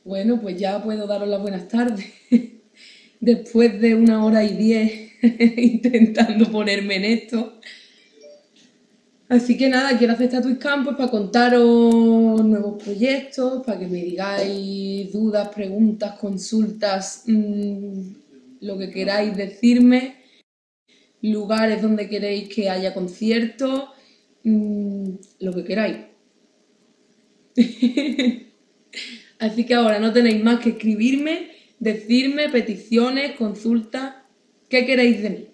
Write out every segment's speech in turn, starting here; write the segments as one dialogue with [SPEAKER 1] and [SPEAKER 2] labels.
[SPEAKER 1] Bueno, pues ya puedo daros las buenas tardes. Después de 1 hora y 10 intentando ponerme en esto. Así que nada, quiero hacer Status Camp pues, para contaros nuevos proyectos, para que me digáis dudas, preguntas, consultas, lo que queráis decirme, lugares donde queréis que haya conciertos, lo que queráis. Así que ahora no tenéis más que escribirme, decirme peticiones, consultas, ¿qué queréis de mí?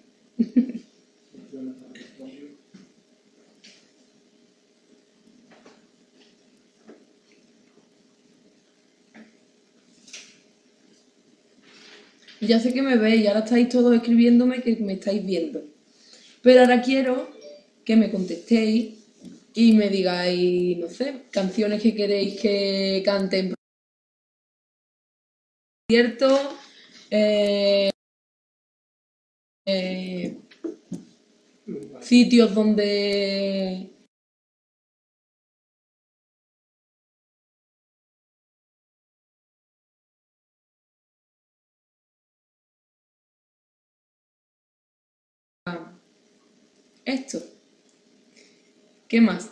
[SPEAKER 1] Ya sé que me veis, ahora estáis todos escribiéndome que me estáis viendo. Pero ahora quiero que me contestéis y me digáis, no sé, canciones que queréis que cante en concierto, eh, eh, sitios donde... Esto. ¿Qué más?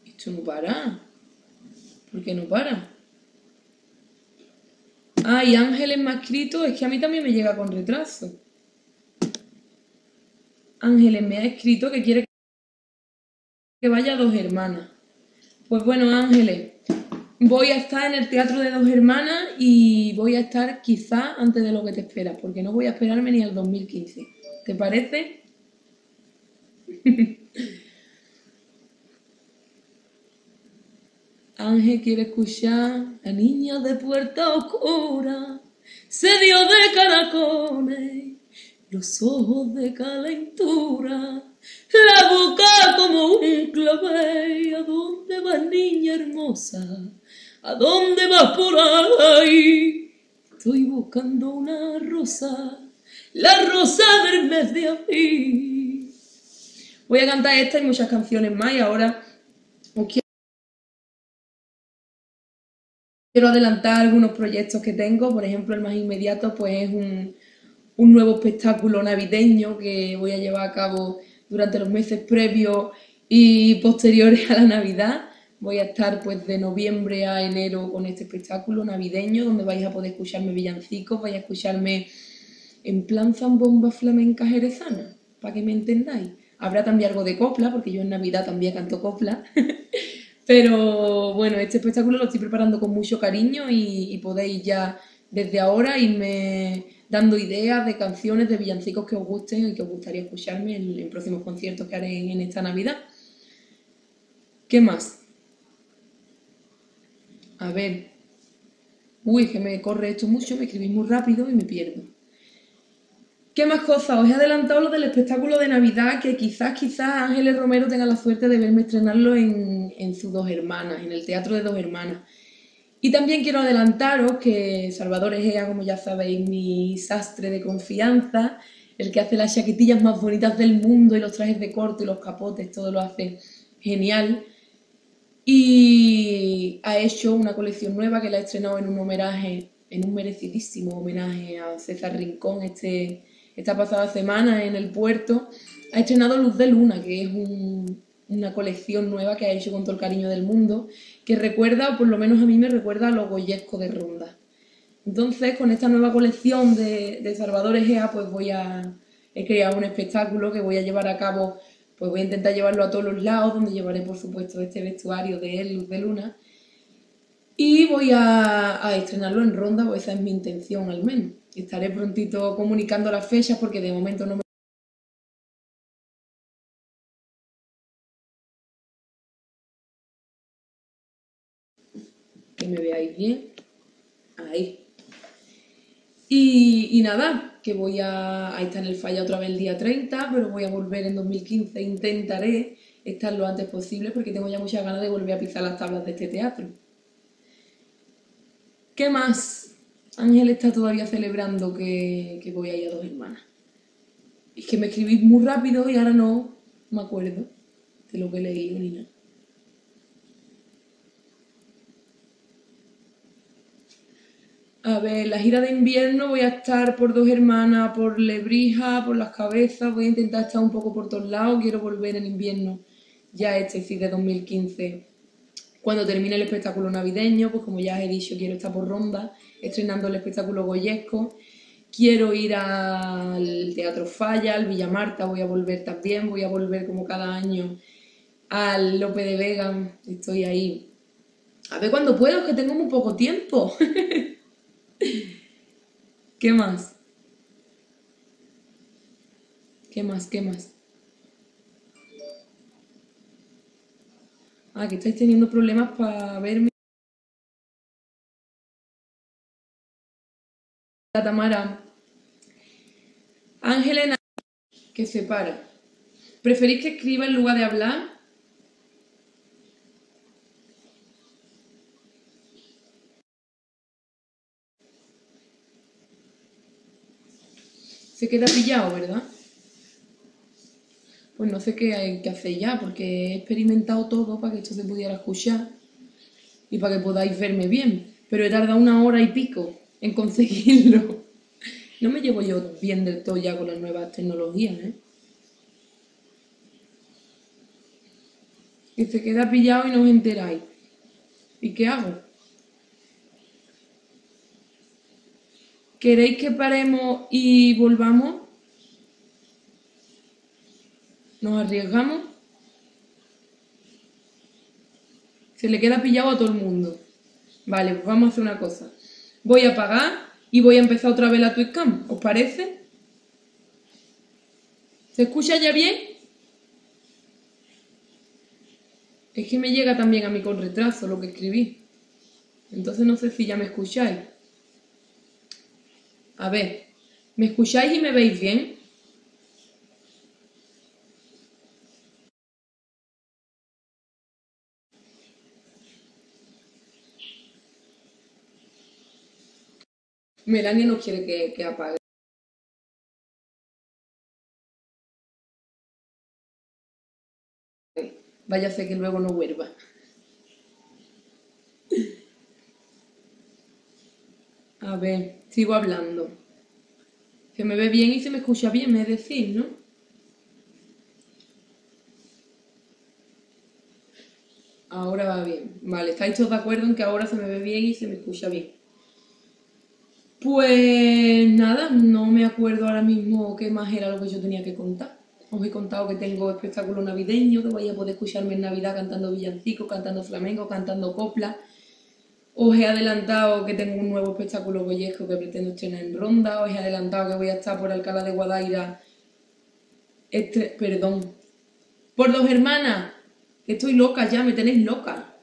[SPEAKER 1] Esto no para. ¿Por qué no para? Ah, y Ángeles me ha escrito, es que a mí también me llega con retraso. Ángeles me ha escrito que quiere que vaya a Dos Hermanas. Pues bueno, Ángeles, voy a estar en el Teatro de Dos Hermanas y voy a estar quizá antes de lo que te esperas, porque no voy a esperarme ni al 2015. ¿Te parece? Ángel quiere escuchar a niña de puerta oscura, se dio de caracoles, los ojos de calentura, la boca como un clavel. ¿A dónde vas, niña hermosa? ¿A dónde vas por ahí? Estoy buscando una rosa, la rosa del mes de abril. Voy a cantar esta y muchas canciones más y ahora os quiero adelantar algunos proyectos que tengo. Por ejemplo, el más inmediato pues es un nuevo espectáculo navideño que voy a llevar a cabo durante los meses previos y posteriores a la Navidad. Voy a estar pues de noviembre a enero con este espectáculo navideño donde vais a poder escucharme villancicos, vais a escucharme en plan zambomba flamenca jerezana, para que me entendáis. Habrá también algo de copla, porque yo en Navidad también canto copla. Pero bueno, este espectáculo lo estoy preparando con mucho cariño y podéis ya desde ahora irme dando ideas de canciones, de villancicos que os gusten y que os gustaría escucharme en próximos conciertos que haré en esta Navidad. ¿Qué más? A ver. Uy, que me corre esto mucho, me escribís muy rápido y me pierdo. ¿Qué más cosas? Os he adelantado lo del espectáculo de Navidad, que quizás Ángeles Romero tenga la suerte de verme estrenarlo en sus Dos Hermanas, en el Teatro de Dos Hermanas. Y también quiero adelantaros que Salvador Egea, como ya sabéis, mi sastre de confianza, el que hace las chaquetillas más bonitas del mundo y los trajes de corte y los capotes, todo lo hace genial. Y ha hecho una colección nueva que la ha estrenado en un homenaje, en un merecidísimo homenaje a César Rincón esta pasada semana en el puerto. Ha estrenado Luz de Luna, que es una colección nueva que ha hecho con todo el cariño del mundo, que recuerda, o por lo menos a mí me recuerda a lo goyesco de Ronda. Entonces, con esta nueva colección de Salvador Egea, pues he creado un espectáculo que voy a llevar a cabo, pues voy a intentar llevarlo a todos los lados, donde llevaré, por supuesto, este vestuario de él, Luz de Luna, y voy a estrenarlo en Ronda, pues esa es mi intención al menos. Estaré prontito comunicando las fechas porque de momento no me... Que me veáis bien. Ahí. Y nada, que voy a estar en el Falla otra vez el día 30, pero voy a volver en 2015. Intentaré estar lo antes posible porque tengo ya muchas ganas de volver a pisar las tablas de este teatro. ¿Qué más? Ángel está todavía celebrando que voy a ir a Dos Hermanas. Es que me escribís muy rápido y ahora no me acuerdo. de lo que he leído ni nada. A ver, la gira de invierno voy a estar por Dos Hermanas, por Lebrija, por Las Cabezas, voy a intentar estar un poco por todos lados, quiero volver en invierno, ya sí, de 2015. Cuando termine el espectáculo navideño, pues como ya os he dicho, quiero estar por Ronda, estrenando el espectáculo Goyesco. Quiero ir al Teatro Falla, al Villa Marta, voy a volver también, voy a volver como cada año al Lope de Vega, estoy ahí. A ver cuando puedo, que tengo muy poco tiempo. ¿Qué más? ¿Qué más? ¿Qué más? Ah, que estáis teniendo problemas para verme. La Tamara. Ángela, que se para. ¿Preferís que escriba en lugar de hablar? Se queda pillado, ¿verdad? Pues no sé qué hay que hacer ya, porque he experimentado todo para que esto se pudiera escuchar y para que podáis verme bien. Pero he tardado 1 hora y pico en conseguirlo. No me llevo yo bien del todo ya con las nuevas tecnologías, ¿eh? Que se queda pillado y no os enteráis. ¿Y qué hago? ¿Queréis que paremos y volvamos? ¿Nos arriesgamos? Se le queda pillado a todo el mundo. Vale, pues vamos a hacer una cosa. Voy a apagar y voy a empezar otra vez la Twitcam. ¿Os parece? ¿Se escucha ya bien? Es que me llega también a mí con retraso lo que escribí. Entonces no sé si ya me escucháis. A ver, ¿me escucháis y me veis bien? Melania no quiere que apague. Vaya a ser que luego no vuelva. A ver, sigo hablando. Se me ve bien y se me escucha bien, me decís, ¿no? Ahora va bien. Vale, ¿estáis todos de acuerdo en que ahora se me ve bien y se me escucha bien? Pues nada, no me acuerdo ahora mismo qué más era lo que yo tenía que contar. Os he contado que tengo espectáculo navideño, que vais a poder escucharme en Navidad cantando villancicos, cantando flamenco, cantando copla. Os he adelantado que tengo un nuevo espectáculo goyesco que pretendo estrenar en Ronda. Os he adelantado que voy a estar por Alcalá de Guadaira. Perdón. Por Dos Hermanas. Que estoy loca ya, me tenéis loca.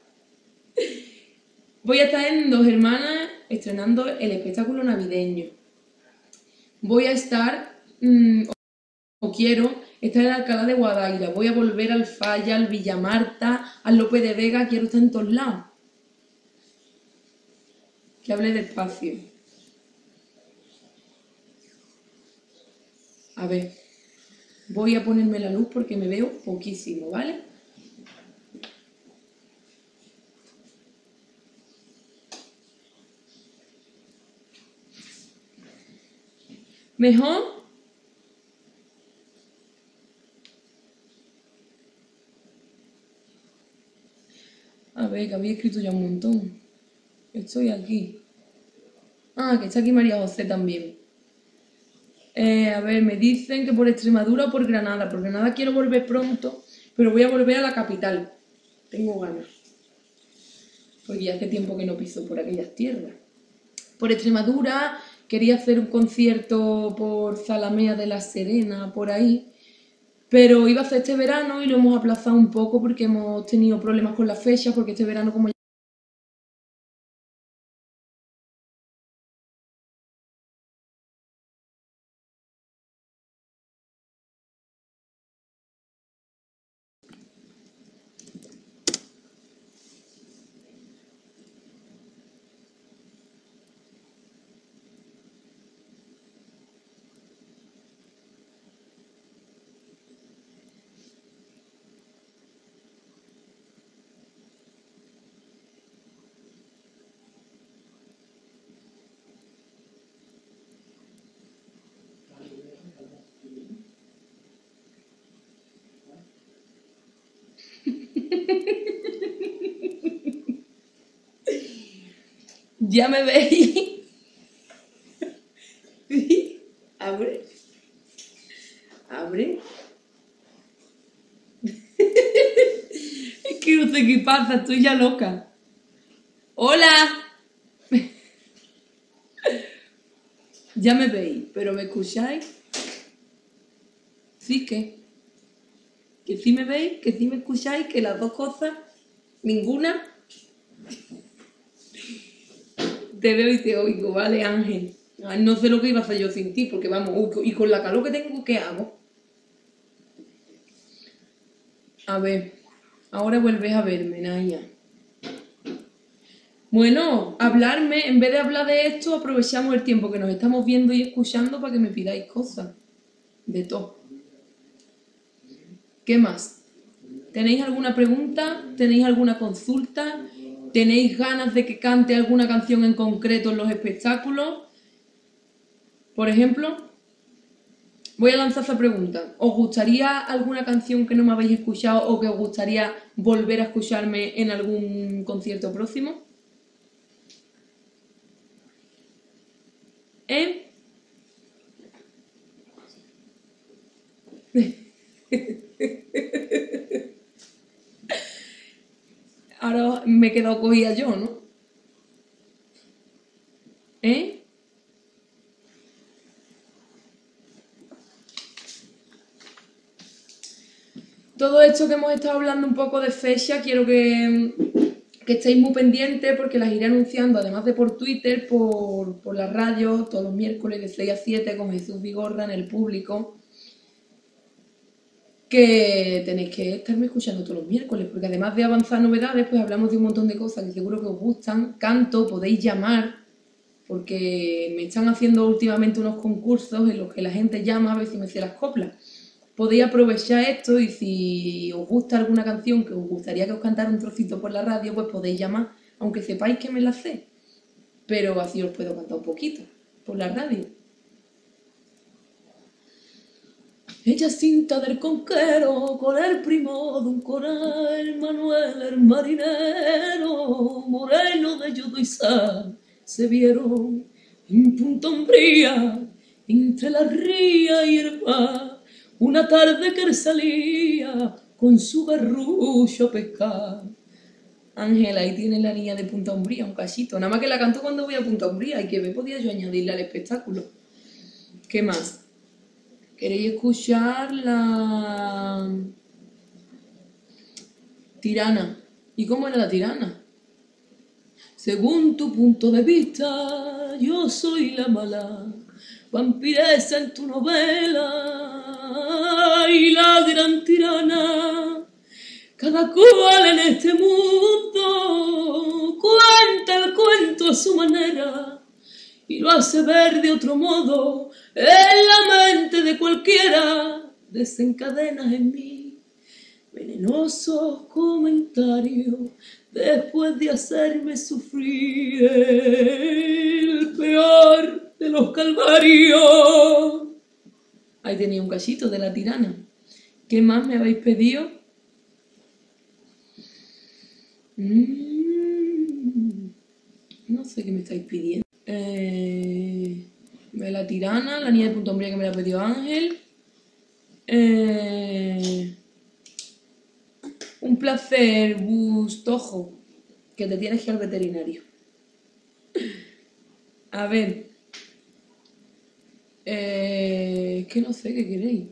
[SPEAKER 1] Voy a estar en Dos Hermanas estrenando el espectáculo navideño. Voy a estar, o quiero, estar en Alcalá de Guadaira. Voy a volver al Falla, al Villamarta, al Lope de Vega. Quiero estar en todos lados. Que hable despacio. A ver, voy a ponerme la luz porque me veo poquísimo, ¿vale? ¿Mejor? A ver, que había escrito ya un montón. Estoy aquí. Ah, que está aquí María José también. A ver, me dicen que por Extremadura o por Granada. Por Granada quiero volver pronto, pero voy a volver a la capital. Tengo ganas. Porque ya hace tiempo que no piso por aquellas tierras. Por Extremadura quería hacer un concierto por Zalamea de la Serena, por ahí. Pero iba a hacer este verano y lo hemos aplazado un poco porque hemos tenido problemas con la fecha, porque este verano como ¿Ya me veis? Abre. Abre. Es que no sé qué pasa, estoy ya loca. ¡Hola! Ya me veis, pero ¿me escucháis? ¿Sí que? ¿Que sí me veis? ¿Que sí me escucháis? ¿Que las dos cosas? ¿Ninguna? Te veo y te oigo, ¿vale, Ángel? Ay, no sé lo que iba a hacer yo sin ti, porque vamos, y con la calor que tengo, ¿qué hago? A ver, ahora vuelves a verme, Naya. Bueno, hablarme, en vez de hablar de esto, aprovechamos el tiempo que nos estamos viendo y escuchando para que me pidáis cosas. De todo. ¿Qué más? ¿Tenéis alguna pregunta? ¿Tenéis alguna consulta? ¿Tenéis ganas de que cante alguna canción en concreto en los espectáculos? Por ejemplo, voy a lanzar esa pregunta. ¿Os gustaría alguna canción que no me habéis escuchado o que os gustaría volver a escucharme en algún concierto próximo? ¿Eh? Ahora me he quedado cogida yo, ¿no? ¿Eh? Todo esto que hemos estado hablando un poco de fecha, quiero que estéis muy pendientes porque las iré anunciando, además de por Twitter, por la radio, todos los miércoles de 6 a 7 con Jesús Vigorra en el público, que tenéis que estarme escuchando todos los miércoles, porque además de avanzar novedades, pues hablamos de un montón de cosas que seguro que os gustan. Canto, podéis llamar, porque me están haciendo últimamente unos concursos en los que la gente llama a ver si me sé las coplas. Podéis aprovechar esto y si os gusta alguna canción que os gustaría que os cantara un trocito por la radio, pues podéis llamar, aunque sepáis que me la sé. Pero así os puedo cantar un poquito por la radio. Ella cinta del conquero con el primo de un coral, Manuel el marinero, moreno de yodo y sal, se vieron en Punta Umbría, entre la ría y el mar, una tarde que él salía con su garrucho a pescar. Ángela, ahí tiene la niña de Punta Umbría, un cachito. Nada más que la canto cuando voy a Punta Umbría y que me podía yo añadirle al espectáculo. ¿Qué más? ¿Queréis escuchar la tirana? ¿Y cómo era la tirana? Según tu punto de vista, yo soy la mala, vampiresa en tu novela y la gran tirana. Cada cual en este mundo cuenta el cuento a su manera y lo hace ver de otro modo en la mente de cualquiera. Desencadenas en mí venenosos comentarios después de hacerme sufrir el peor de los calvarios. Ahí tenía un cachito de la tirana. ¿Qué más me habéis pedido? No sé qué me estáis pidiendo. La tirana, la niña de Punta Umbría que me la pidió Ángel. Un placer, Bustojo, que te tienes que ir al veterinario. A ver. Es que no sé qué queréis.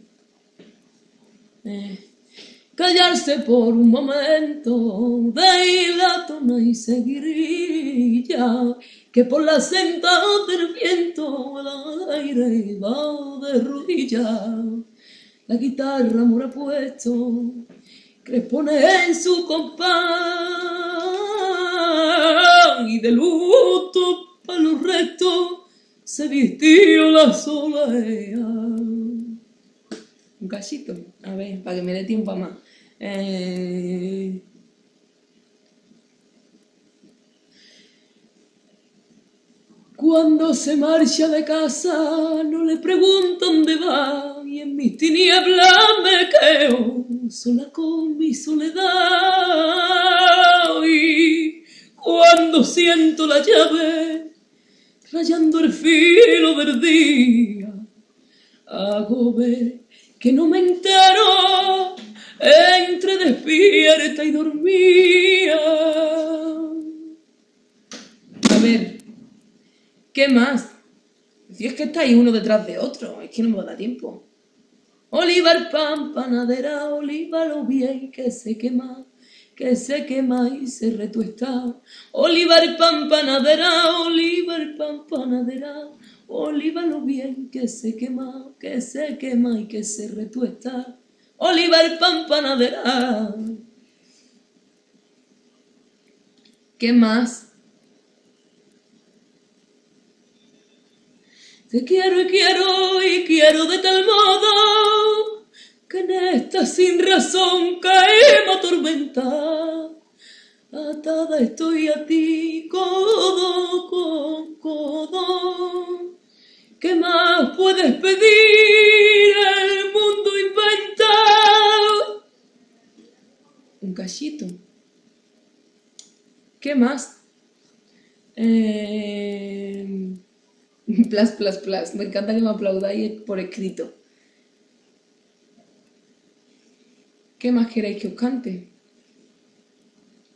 [SPEAKER 1] Callarse por un momento, de ir a tono y seguirilla, que por la senda del viento el aire va de rodillas. La guitarra mora puesto, que pone en su compás, y de luto para los restos se vistió la solea. Un cachito, a ver, para que me dé tiempo a más. Cuando se marcha de casa no le pregunto dónde va y en mis tinieblas me quedo sola con mi soledad y cuando siento la llave rayando el filo del día, hago ver que no me entero entre despierta y dormía. A ver, ¿qué más? Si es que estáis uno detrás de otro, es que no me da tiempo. Olivar pan, panadera, oliva lo bien que se quema y se retuesta. Olivar pan, panadera, olivar pan, panadera, oliva lo bien que se quema y que se retuesta. Olivar pan, panadera. ¿Qué más? Te quiero y quiero y quiero de tal modo que en esta sin razón caemos tormenta. Atada estoy a ti, codo con codo. ¿Qué más puedes pedir? El mundo inventa un cachito. ¿Qué más? Plas, plas, plas. Me encanta que me aplaudáis por escrito. ¿Qué más queréis que os cante?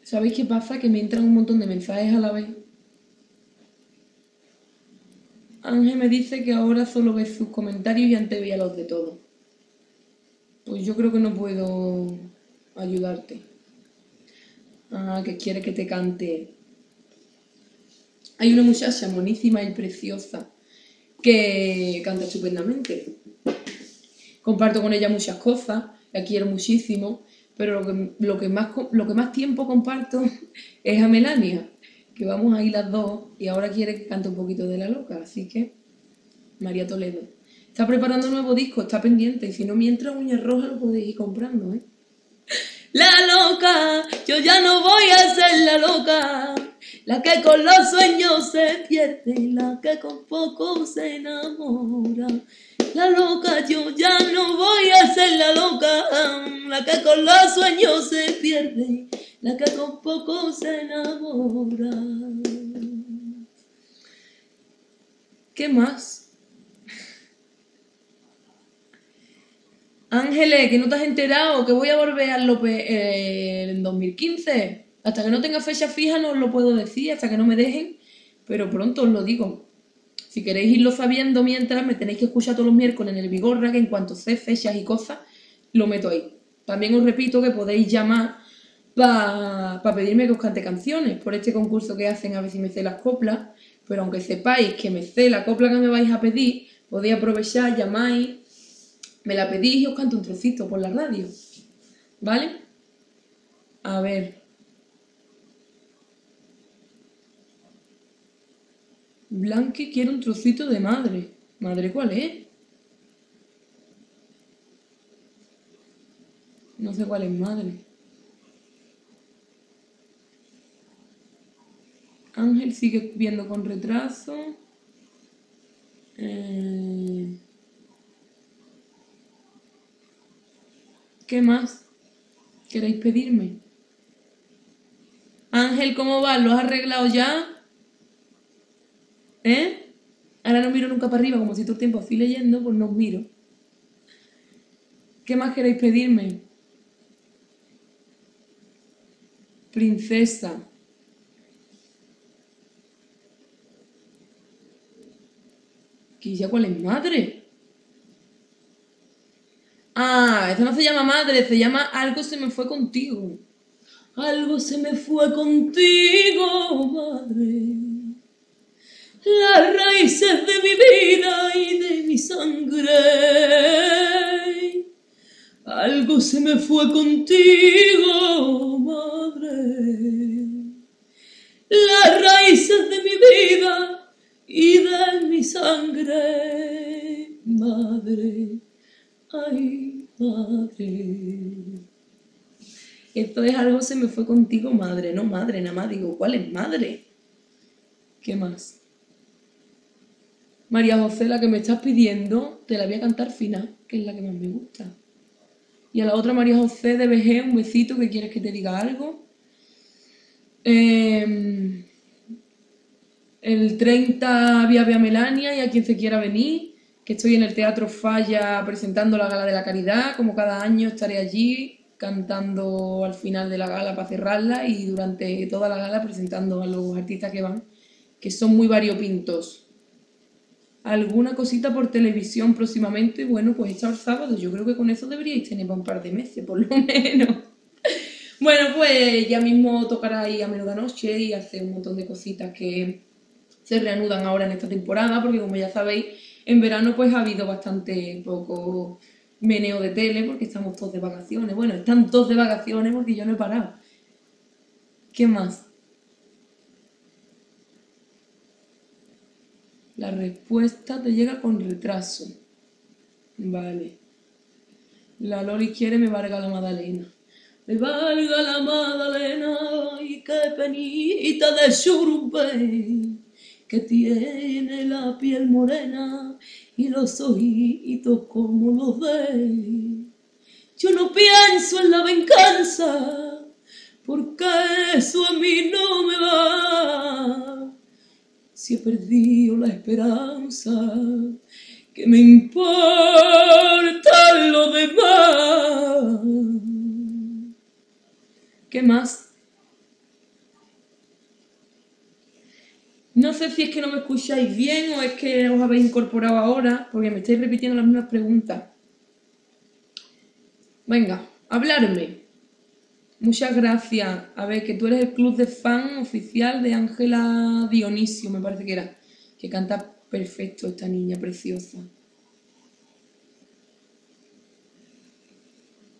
[SPEAKER 1] ¿Sabéis qué pasa? Que me entran un montón de mensajes a la vez. Ángel me dice que ahora solo ve sus comentarios y antes veía los de todos. Pues yo creo que no puedo ayudarte. Ah, que quiere que te cante. Hay una muchacha monísima y preciosa que canta estupendamente. Comparto con ella muchas cosas, la quiero muchísimo, pero lo que más tiempo comparto es a Melania, que vamos a ir las dos y ahora quiere que cante un poquito de La Loca, así que María Toledo. Está preparando un nuevo disco, está pendiente, y si no mientras Uñas Rojas lo podéis ir comprando, ¿eh? La loca, yo ya no voy a ser la loca, la que con los sueños se pierde, la que con poco se enamora. La loca, yo ya no voy a ser la loca, la que con los sueños se pierde, la que con poco se enamora. ¿Qué más? Ángeles, que no te has enterado, que voy a volver al López en 2015. Hasta que no tenga fecha fija no os lo puedo decir, hasta que no me dejen, pero pronto os lo digo. Si queréis irlo sabiendo mientras, me tenéis que escuchar todos los miércoles en el Vigorra, que en cuanto sé fechas y cosas, lo meto ahí. También os repito que podéis llamar para pedirme que os cante canciones por este concurso que hacen a ver si me sé las coplas, pero aunque sepáis que me sé la copla que me vais a pedir, podéis aprovechar, llamáis, me la pedís y os canto un trocito por la radio, ¿vale? A ver. Blanqui quiere un trocito de madre. ¿Madre cuál es? No sé cuál es madre. Ángel sigue viendo con retraso. ¿Qué más queréis pedirme? Ángel, ¿cómo va? ¿Lo has arreglado ya? ¿Eh? Ahora no miro nunca para arriba, como si todo el tiempo estoy leyendo, pues no os miro. ¿Qué más queréis pedirme? Princesa. ¿Quilla cuál es madre? Ah, esta no se llama madre, se llama Algo se me fue contigo. Algo se me fue contigo, madre. Las raíces de mi vida y de mi sangre. Algo se me fue contigo, madre. Las raíces de mi vida y de mi sangre, madre. Ay, madre. Esto es Algo se me fue contigo, madre. No madre, nada más digo, ¿cuál es madre? ¿Qué más? María José, la que me estás pidiendo, te la voy a cantar final, que es la que más me gusta. Y a la otra María José de BG, un besito, que quieres que te diga algo. El 30 Vía Melania y a quien se quiera venir, que estoy en el Teatro Falla presentando la Gala de la Caridad. Como cada año estaré allí cantando al final de la gala para cerrarla y durante toda la gala presentando a los artistas que van, que son muy variopintos. ¿Alguna cosita por televisión próximamente? Bueno, pues esta el sábado, yo creo que con eso deberíais tener para un par de meses, por lo menos. Bueno, pues ya mismo tocará ahí a menuda noche y hacer un montón de cositas que se reanudan ahora en esta temporada, porque como ya sabéis, en verano pues ha habido bastante poco meneo de tele, porque estamos todos de vacaciones. Bueno, están todos de vacaciones porque yo no he parado. ¿Qué más? La respuesta te llega con retraso. Vale. La Loli quiere me valga la Madalena. Me valga la Madalena y qué penita de surubé, que tiene la piel morena y los ojitos como los de. Yo no pienso en la venganza, porque eso a mí no me va. Si he perdido la esperanza, ¿qué me importa lo demás? ¿Qué más? No sé si es que no me escucháis bien o es que os habéis incorporado ahora, porque me estáis repitiendo las mismas preguntas. Venga, hablarme. Muchas gracias. A ver, que tú eres el club de fan oficial de Ángela Dionisio, me parece que era. Que canta perfecto esta niña preciosa.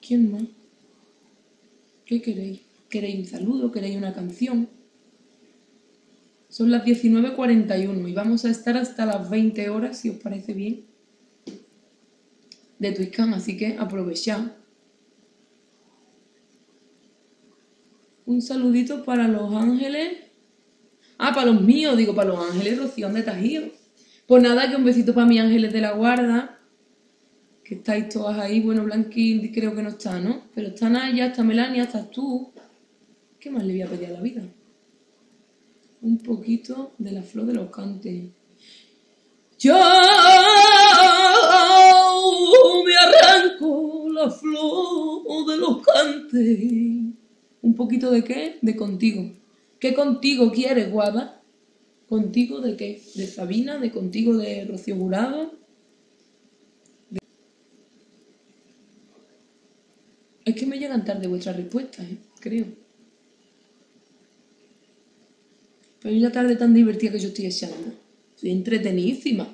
[SPEAKER 1] ¿Quién más? ¿Qué queréis? ¿Queréis un saludo? ¿Queréis una canción? Son las 19:41 y vamos a estar hasta las 20 horas, si os parece bien, de Twitchcam, así que aprovechad. Un saludito para Los Ángeles. Ah, para los míos, digo, para Los Ángeles, Rocío de Tajío. Pues nada, que un besito para mis ángeles de la guarda, que estáis todas ahí. Bueno, Blanqui creo que no está, ¿no? Pero está Naya, está Melania, estás tú. ¿Qué más le voy a pedir a la vida? Un poquito de la flor de los cantes. Yo me arranco la flor de los cantes. ¿Un poquito de qué? De contigo. ¿Qué contigo quieres, Guada? ¿Contigo de qué? ¿De Sabina? ¿De contigo de Rocío Jurado? Es que me llegan tarde vuestras respuestas, creo. Pero es la tarde tan divertida que yo estoy echando. Estoy entretenidísima.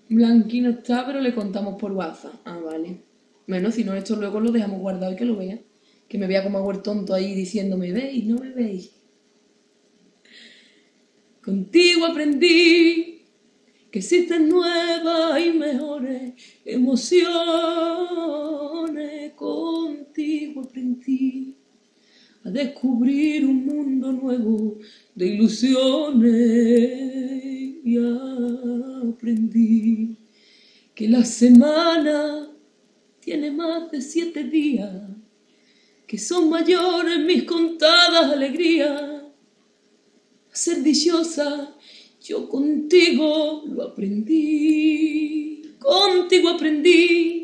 [SPEAKER 1] Blanqui no está, pero le contamos por WhatsApp. Ah, vale. Bueno, si no, esto luego lo dejamos guardado y que lo vea. Que me vea como hago el tonto ahí diciendo, ¿me veis? ¿No me veis? Contigo aprendí que existen nuevas y mejores emociones. Contigo aprendí a descubrir un mundo nuevo de ilusiones y aprendí que la semana tiene más de 7 días, que son mayores mis contadas alegrías. A ser dichosa, yo contigo lo aprendí, contigo aprendí.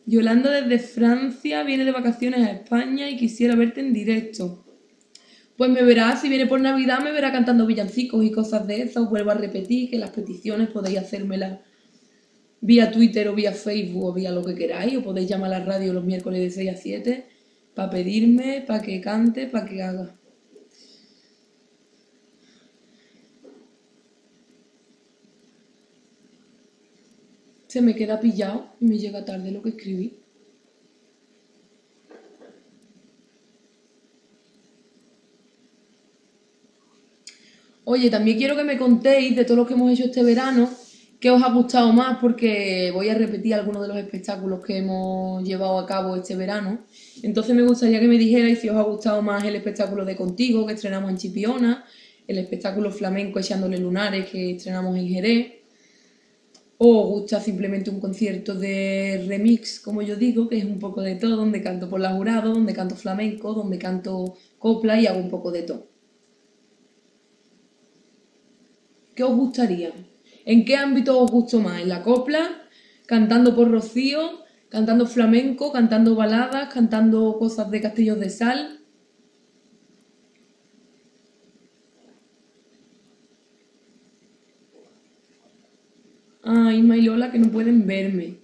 [SPEAKER 1] Yolanda desde Francia viene de vacaciones a España y quisiera verte en directo. Pues me verá, si viene por Navidad, me verá cantando villancicos y cosas de esas. Os vuelvo a repetir que las peticiones podéis hacérmelas vía Twitter o vía Facebook o vía lo que queráis. O podéis llamar a la radio los miércoles de 6 a 7 para pedirme, para que cante, para que haga. Se me queda pillado y me llega tarde lo que escribí. Oye, también quiero que me contéis de todo lo que hemos hecho este verano, qué os ha gustado más, porque voy a repetir algunos de los espectáculos que hemos llevado a cabo este verano. Entonces me gustaría que me dijerais si os ha gustado más el espectáculo de Contigo, que estrenamos en Chipiona, el espectáculo flamenco Echándole Lunares, que estrenamos en Jerez, o os gusta simplemente un concierto de remix, como yo digo, que es un poco de todo, donde canto por la jurado, donde canto flamenco, donde canto copla y hago un poco de todo. ¿Qué os gustaría? ¿En qué ámbito os gustó más? ¿En la copla? ¿Cantando por Rocío? ¿Cantando flamenco? ¿Cantando baladas? ¿Cantando cosas de Castillos de Sal? Ay, Isma y Lola, que no pueden verme.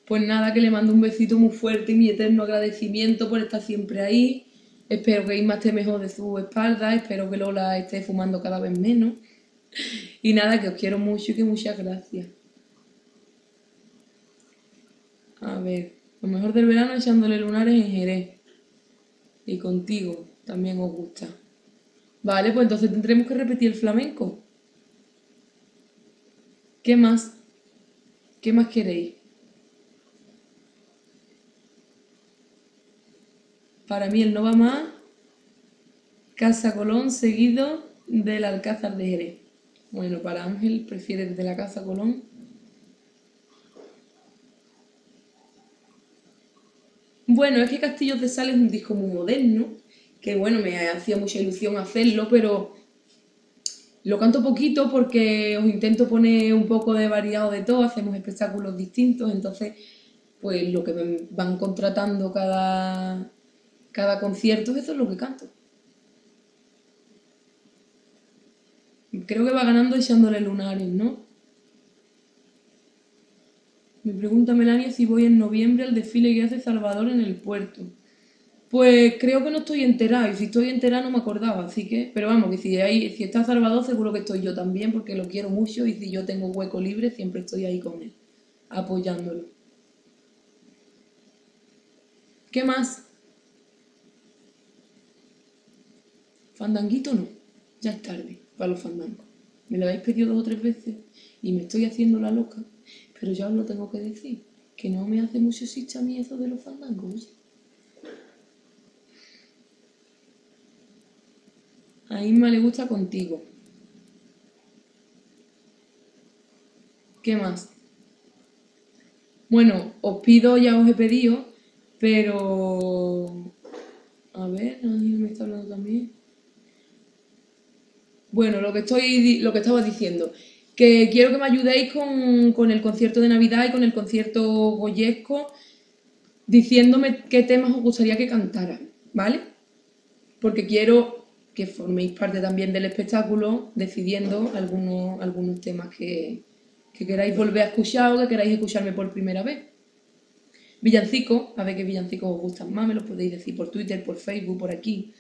[SPEAKER 1] Pues nada, que le mando un besito muy fuerte y mi eterno agradecimiento por estar siempre ahí. Espero que Isma esté mejor de su espalda, espero que Lola esté fumando cada vez menos. Y nada, que os quiero mucho y que muchas gracias. A ver, lo mejor del verano echándole lunares en Jerez. Y contigo también os gusta. Vale, pues entonces tendremos que repetir el flamenco. ¿Qué más? ¿Qué más queréis? Para mí el no va más, Casa Colón seguido del Alcázar de Jerez. Bueno, para Ángel prefiere desde la Casa Colón. Bueno, es que Castillos de Sal es un disco muy moderno, que bueno, me hacía mucha ilusión hacerlo, pero lo canto poquito porque os intento poner un poco de variado de todo, hacemos espectáculos distintos, entonces pues lo que me van contratando cada concierto, eso es lo que canto. Creo que va ganando echándole lunares, ¿no? Me pregunta Melania si voy en noviembre al desfile que hace Salvador en el puerto. Pues creo que no estoy enterada, y si estoy enterada no me acordaba, así que, pero vamos, que si está Salvador seguro que estoy yo también, porque lo quiero mucho y si yo tengo hueco libre siempre estoy ahí con él, apoyándolo. ¿Qué más? Fandanguito no, ya es tarde para los fandangos. Me lo habéis pedido 2 o 3 veces y me estoy haciendo la loca, pero ya os lo tengo que decir, que no me hace mucho chicha a mí eso de los fandangos, oye. A Isma le gusta contigo. ¿Qué más? Bueno, os pido, ya os he pedido, pero... A ver, Ángel me está hablando también. Bueno, lo que estaba diciendo, que quiero que me ayudéis con el concierto de Navidad y con el concierto goyesco, diciéndome qué temas os gustaría que cantara, ¿vale? Porque quiero que forméis parte también del espectáculo, decidiendo algunos temas que queráis volver a escuchar o que queráis escucharme por primera vez. Villancicos, a ver qué villancicos os gustan más, me los podéis decir por Twitter, por Facebook, por aquí.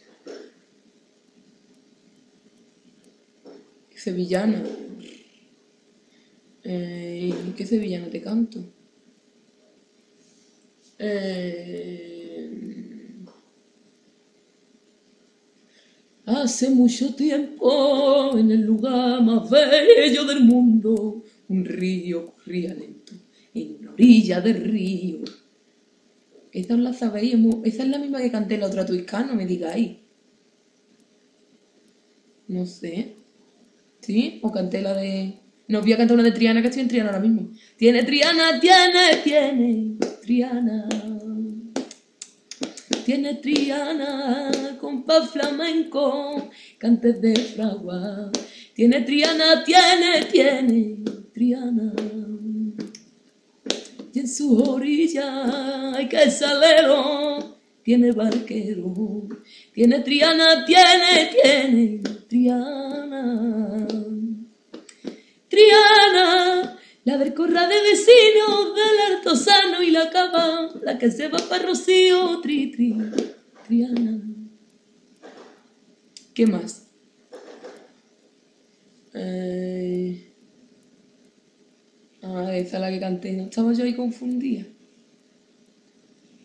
[SPEAKER 1] Sevillana. ¿Qué sevillana te canto? Hace mucho tiempo, en el lugar más bello del mundo, un río corría lento en una orilla del río. Esa os la sabéis, esa es la misma que canté la otra tuiscana, no me digáis. No sé. ¿Sí? O canté la de... No, voy a cantar una de Triana, que estoy en Triana ahora mismo. Tiene Triana, tiene Triana. Tiene Triana, compás flamenco, cantes de fragua. Tiene Triana, tiene Triana. Y en su orilla hay que salero, tiene barquero. Tiene Triana, tiene Triana. Triana, la del corral de vecinos, del Artosano y la Cava, la que se va para Rocío, Triana. ¿Qué más? Esa es la que canté, ¿no estaba yo ahí confundida?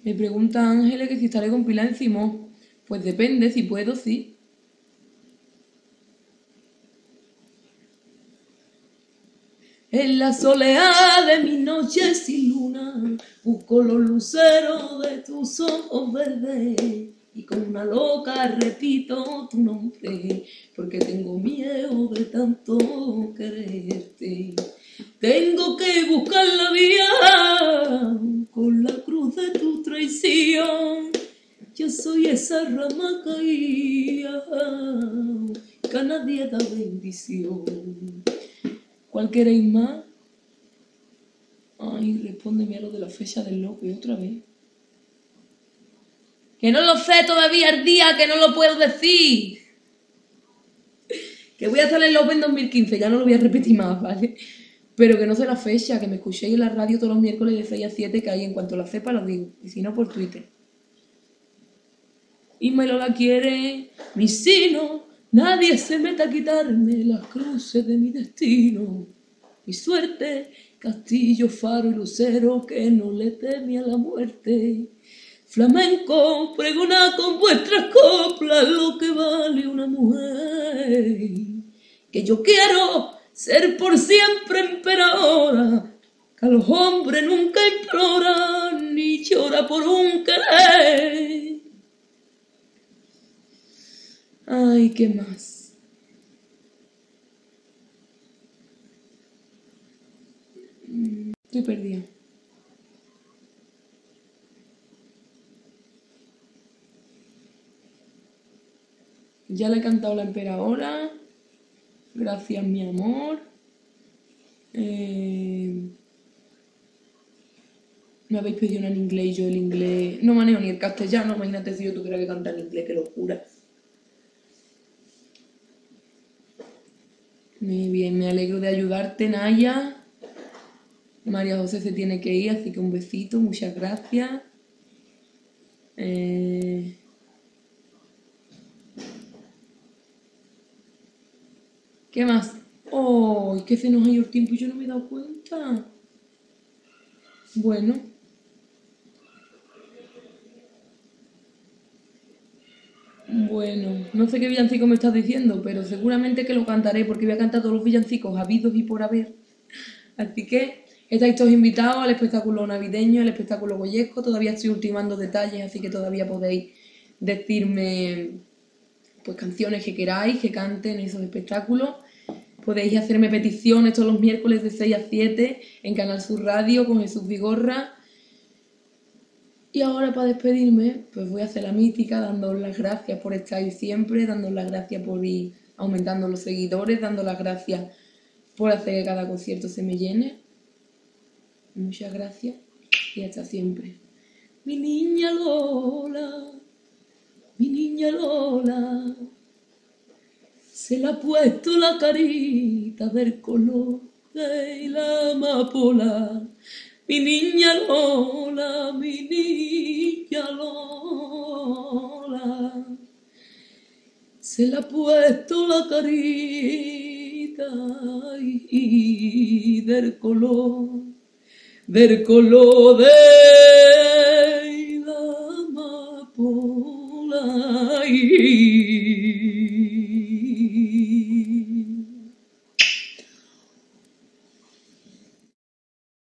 [SPEAKER 1] Me pregunta Ángeles que si estaré con Pilar encima. Pues depende, si puedo, sí. En la soleá de mis noches sin luna, busco los luceros de tus ojos verdes y con una loca repito tu nombre, porque tengo miedo de tanto quererte. tengo que buscar la vía con la cruz de tu traición. Yo soy esa rama caída que a nadie da bendición. ¿Cuál queréis más? Ay, respóndeme a lo de la fecha del Lope otra vez. Que no lo sé todavía el día, que no lo puedo decir. Que voy a estar en el Lope en 2015, ya no lo voy a repetir más, ¿vale? Pero que no sé la fecha, que me escuchéis en la radio todos los miércoles de 6 a 7, que ahí en cuanto la sepa lo digo. Y si no, por Twitter. Y me lo la quiere, mi sino, nadie se meta a quitarme las cruces de mi destino. Mi suerte, castillo, faro y lucero que no le teme a la muerte. Flamenco, pregona con vuestras coplas lo que vale una mujer. Que yo quiero ser por siempre emperadora, que a los hombres nunca implora ni llora por un querer. Ay, ¿qué más? Estoy perdida. Ya le he cantado la emperadora. Gracias, mi amor. Me habéis pedido una en inglés y yo el inglés... No manejo ni el castellano. Imagínate si yo tuviera que cantar en inglés, qué locura. Muy bien, me alegro de ayudarte, Naya. María José se tiene que ir, así que un besito, muchas gracias. ¿Qué más? ¡Oh! Que se nos ha ido el tiempo y yo no me he dado cuenta. Bueno. Bueno, no sé qué villancico me estás diciendo, pero seguramente que lo cantaré porque voy a cantar todos los villancicos habidos y por haber. Así que estáis todos invitados al espectáculo navideño, al espectáculo goyesco. Todavía estoy ultimando detalles, así que todavía podéis decirme pues canciones que queráis que canten en esos espectáculos. Podéis hacerme peticiones todos los miércoles de 6 a 7 en Canal Sur Radio con Jesús Vigorra. Y ahora para despedirme, pues voy a hacer la mítica, dándoos las gracias por estar ahí siempre, dándoos las gracias por ir aumentando los seguidores, dando las gracias por hacer que cada concierto se me llene. Muchas gracias y hasta siempre. Mi niña Lola, se le ha puesto la carita del color de la amapola. Mi niña Lola, se le ha puesto la carita y del color de